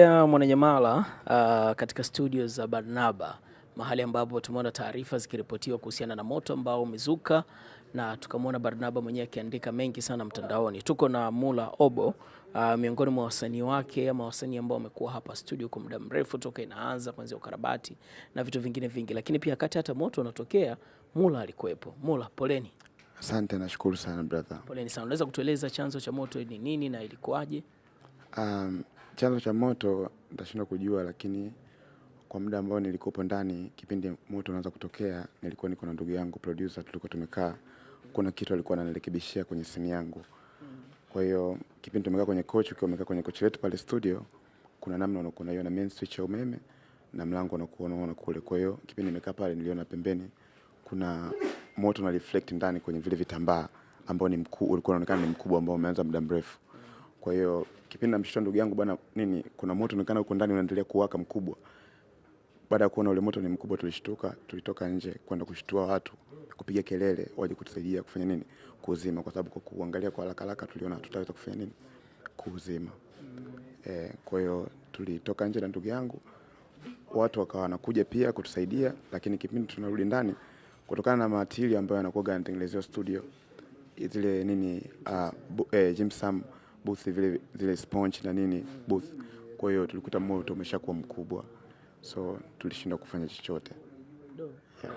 Mwananyamala katika studio za Barnaba, mahali ambapo tumeona taarifa zikiripotiwa kuhusiana na moto ambao umezuka na tukamwona Barnaba mwenyewe akiandika mengi sana mtandaoni. Tuko na Mula Obo, miongoni mwa wasanii wake ama wasanii ambao wamekuwa hapa studio kwa muda mrefu toka inaanza kuanzia ukarabati na vitu vingine vingi, lakini pia wakati hata moto unatokea Mula alikuwepo. Mula, poleni. Asante, nashukuru sana brother. Poleni sana. Unaweza kutueleza chanzo cha moto ni nini na ilikuwaje? Chanzo cha moto nitashindwa kujua, lakini kwa muda ambao nilikuwa ndani kipindi moto unaanza kutokea, nilikuwa niko na ndugu yangu producer, tulikuwa tumekaa, kuna kitu alikuwa ananirekebishia kwenye simu yangu. Kwa hiyo kipindi tumekaa kwenye coach, ukiwa umekaa kwenye coach letu pale studio, kuna namna unakuwa unaiona main switch ya umeme na mlango unakuwa unaona kule. Kwa hiyo kipindi nimekaa pale niliona pembeni kuna moto na reflect ndani kwenye vile vitambaa ambao ni mkuu, ulikuwa unaonekana ni mkubwa ambao umeanza muda mrefu. Kwa hiyo kipindi namshtua ndugu yangu, bwana nini, kuna moto unaonekana huko ndani unaendelea kuwaka mkubwa. Baada ya kuona ule moto ni mkubwa, tulishtuka, tulitoka nje kwenda kushtua watu, kupiga kelele waje kutusaidia kufanya nini, kuzima, kwa sababu kwa kuangalia kwa haraka haraka tuliona tutaweza kufanya nini, kuzima. Kwa hiyo tulitoka nje na ndugu yangu, watu wakawa wanakuja pia kutusaidia, lakini kipindi tunarudi ndani, kutokana na matili ambayo yanakuwa yanatengenezewa studio, zile nini gypsum booth, zile sponge na nini booth. Kwa hiyo tulikuta moto umeshakuwa mkubwa, so tulishindwa kufanya chochote.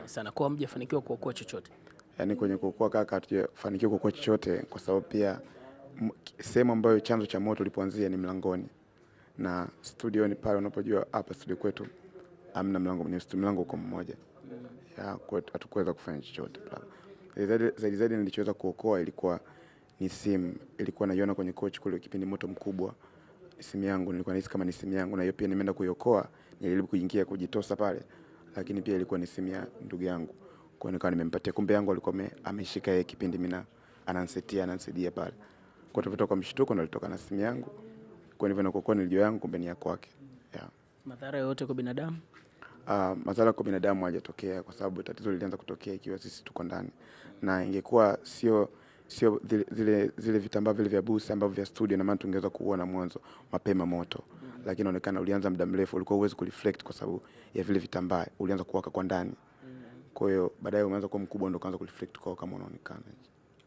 Sana kwa mjafanikiwa kuokoa chochote. Yaani kwenye kuokoa kaka hatujafanikiwa kuokoa chochote, kwa sababu pia sehemu ambayo chanzo cha moto ulipoanzia ni mlangoni, na studio ni pale unapojua hapa studio kwetu hamna mlango, ni mlango uko mmoja. Kwa hatukuweza kufanya chochote. Zaidi nilichoweza kuokoa ilikuwa ni simu, ilikuwa naiona kwenye coach kule kipindi moto mkubwa. Simu yangu nilikuwa nahisi kama ni simu yangu, na hiyo pia nimeenda kuiokoa, nilijaribu kuingia kujitosa pale, lakini pia ilikuwa ni simu ya ndugu yangu. Kwa hiyo nikawa nimempatia, kumbe yangu alikuwa ameshika yeye kipindi mimi ananisaidia pale. Kwa hivyo kwa mshtuko ndo alitoka na simu yangu. Kwa hivyo nakuokoa nilijua yangu, kumbe ni ya kwake. Madhara yote kwa binadamu? Madhara kwa binadamu hajatokea, kwa sababu tatizo lilianza kutokea ikiwa sisi tuko ndani, na ingekuwa sio zile vitambaa vile vya booth ambavyo vya studio, na maana tungeweza kuona mwanzo mapema moto. Lakini inaonekana ulianza muda mrefu, ulikuwa uwezi kureflect kwa sababu ya vile vitambaa, ulianza kuwaka kwa ndani. Kwa hiyo baadaye umeanza kuwa mkubwa, ndio kaanza kureflect kwa kama unaonekana.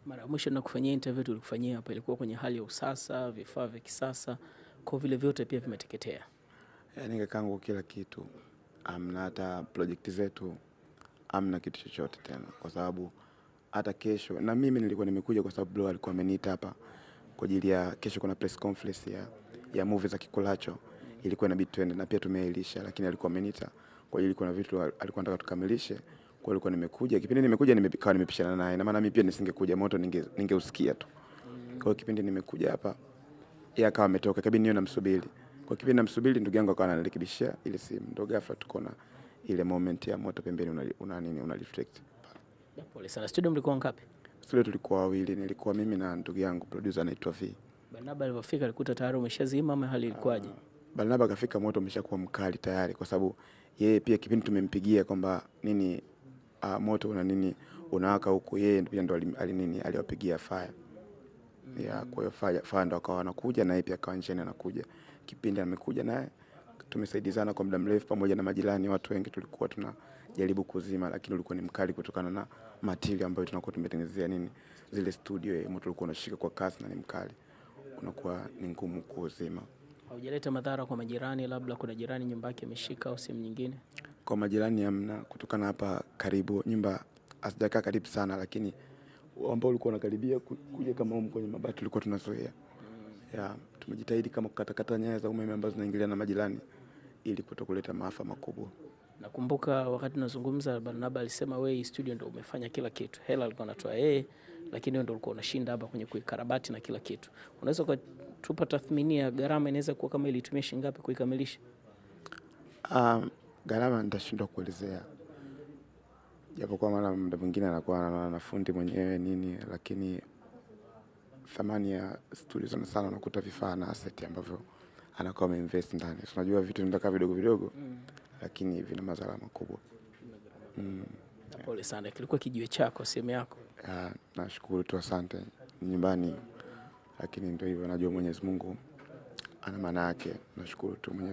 Mara mwisho nakufanyia interview tulikufanyia hapa ilikuwa kwenye hali ya usasa, vifaa vya kisasa, kwa vile vyote pia vimeteketea. Ningekangu kila kitu, amna hata project zetu, amna kitu chochote tena, kwa sababu hata kesho, na mimi nilikuwa nimekuja kwa sababu Blo alikuwa ameniita hapa kwa ajili ya kesho kuna press conference ya movie za Kikulacho, ilikuwa inabidi twende, na pia tumeailisha, lakini alikuwa ameniita kwa ajili kuna vitu alikuwa anataka tukamilishe. Kwa hiyo alikuwa nimekuja, kipindi nimekuja nimepishana naye, na maana mimi pia nisingekuja moto ningeusikia tu. Kwa hiyo kipindi nimekuja hapa, yeye akawa ametoka, kabidi niwe namsubiri. Kwa kipindi namsubiri, ndugu yangu akawa ananirekebishia ile simu, ndio ghafla tukaona ile moment ya moto pembeni una reflect. Pole sana. Studio mlikuwa ngapi? Studio tulikuwa wawili, nilikuwa mimi na ndugu yangu producer anaitwa V. Barnaba alipofika alikuta tayari umeshazima ama hali ilikuwaje? Barnaba kafika moto umeshakuwa mkali tayari, kwa sababu yeye pia kipindi tumempigia kwamba nini moto una nini unawaka huko, yeye pia ndo aliwapigia fire. Kwa hiyo fire ndo akawa anakuja, na yeye pia akawa njiani anakuja. Kipindi amekuja naye tumesaidizana kwa muda mrefu, pamoja na majirani, watu wengi tulikuwa tunajaribu kuzima, lakini ulikuwa ni mkali kutokana na matili ambayo tunakuwa tumetengenezea nini zile studio. Moto ulikuwa unashika kwa kasi na ni mkali, unakuwa ni ngumu kuzima. Haujaleta madhara kwa majirani? Labda kuna jirani nyumba yake imeshika au sehemu nyingine? Kwa majirani hamna, kutokana hapa karibu nyumba hazijakaa karibu sana, lakini ambao ulikuwa unakaribia kuja kama huko kwenye mabati tulikuwa tunazoea. Tumejitahidi kama kukatakata nyaya za umeme ambazo zinaingilia na majirani ili kutokuleta maafa makubwa. Nakumbuka wakati nazungumza Barnaba alisema wewe studio ndio umefanya kila kitu. Hela alikuwa anatoa yeye, lakini wewe ndio ulikuwa unashinda hapa kwenye kuikarabati na kila kitu. Unaweza kutupa tathmini ya gharama inaweza kuwa kama ilitumia shilingi ngapi kuikamilisha? Gharama nitashindwa kuelezea, japo kwa maana muda mwingine anakuwa na fundi mwenyewe nini, lakini thamani ya studio sana unakuta vifaa na asset ambavyo anakuwa ameinvest ndani. Unajua vitu vinataka vidogo vidogo, lakini vina madhara makubwa. Pole sana. Kilikuwa kijiwe chako, sehemu yako? Nashukuru tu, asante. Nyumbani, lakini ndio hivyo, najua Mwenyezi Mungu ana maana yake. Nashukuru tu Mwenyezi